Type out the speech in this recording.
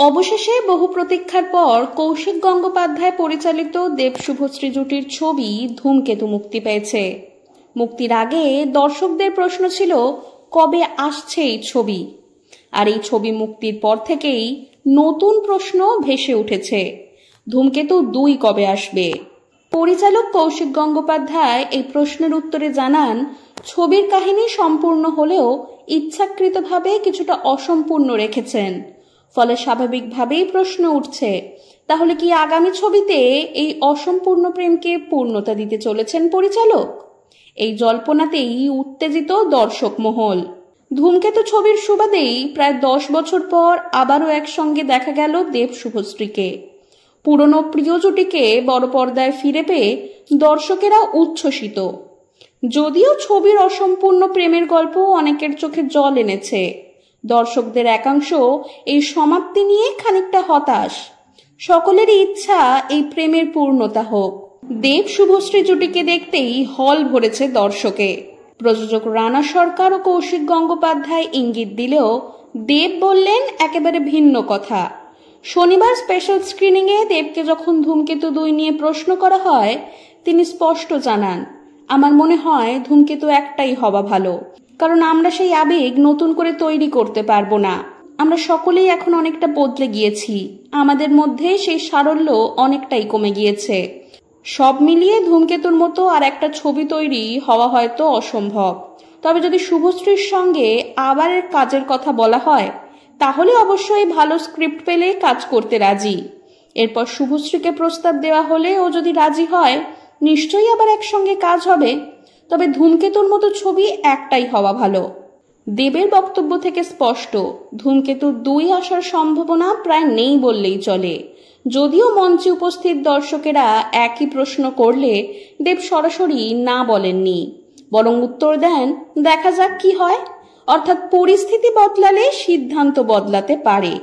অবশেষে বহু প্রতীক্ষার পর কৌশিক গঙ্গোপাধ্যায় পরিচালিত দেব শুভশ্রী জুটির ছবি ধূমকেতু মুক্তি পেয়েছে। মুক্তির আগে দর্শকদের প্রশ্ন ছিল কবে আসছে এই ছবি, আর এই ছবি মুক্তির পর থেকেই নতুন প্রশ্ন ভেসে উঠেছে, ধূমকেতু 2 কবে আসবে। পরিচালক কৌশিক গঙ্গোপাধ্যায় এই প্রশ্নের উত্তরে জানান, ছবির কাহিনী সম্পূর্ণ হলেও ইচ্ছাকৃতভাবে কিছুটা অসম্পূর্ণ রেখেছেন, ফলে স্বাভাবিকভাবেই প্রশ্ন উঠছে, তাহলে কি আগামী ছবিতে এই অসম্পূর্ণ প্রেমকে পূর্ণতা দিতে চলেছেন পরিচালক? এই জল্পনাতেই উত্তেজিত দর্শক মহল। ধূমকেতু ছবির সুবাদেই প্রায় 10 বছর পর আবারও একসঙ্গে দেখা গেল দেব শুভশ্রীকে। পুরনো প্রিয় জুটিকে বড় পর্দায় ফিরে পেয়ে দর্শকেরা উচ্ছ্বসিত। যদিও ছবির অসম্পূর্ণ প্রেমের গল্প অনেকের চোখে জল এনেছে, দর্শকদের একাংশ এই সমাপ্তি নিয়ে খানিকটা হতাশ। সকলেরই ইচ্ছা এই প্রেমের পূর্ণতা হোক। দেব শুভশ্রী জুটিকে দেখতেই হল ভরেছে দর্শকে। প্রযোজক রানা সরকার ও কৌশিক গঙ্গোপাধ্যায় ইঙ্গিত দিলেও দেব বললেন একেবারে ভিন্ন কথা। শনিবার স্পেশাল স্ক্রিনিংয়ে দেবকে যখন ধূমকেতু 2 নিয়ে প্রশ্ন করা হয়, তিনি স্পষ্ট জানান, আমার মনে হয় ধূমকেতু একটাই হওয়া ভালো, কারণ আমরা সেই আবেগ নতুন করে তৈরি করতে পারবো না। আমরা সকলেই এখন অনেকটা বদলে গিয়েছি, আমাদের মধ্যে সেই সারল্য অনেকটাই কমে গিয়েছে। সব মিলিয়ে ধূমকেতুর মতো আর একটা ছবি তৈরি হওয়া হয়তো অসম্ভব, তবে যদি শুভশ্রীর সঙ্গে আবার কাজের কথা বলা হয় তাহলে অবশ্যই ভালো স্ক্রিপ্ট পেলে কাজ করতে রাজি। এরপর শুভশ্রীকে প্রস্তাব দেওয়া হলে ও যদি রাজি হয় নিশ্চয়ই আবার একসঙ্গে কাজ হবে, তবে ধূমকেতুর মতো ছবি একটাই হওয়া ভালো। দেবের বক্তব্য থেকে স্পষ্ট, ধূমকেতু 2 আসার সম্ভাবনা প্রায় নেই বললেই চলে। যদিও মঞ্চে উপস্থিত দর্শকেরা একই প্রশ্ন করলে দেব সরাসরি না বলেননি, বরং উত্তর দেন দেখা যাক কি হয়, অর্থাৎ পরিস্থিতি বদলালে সিদ্ধান্ত বদলাতে পারে।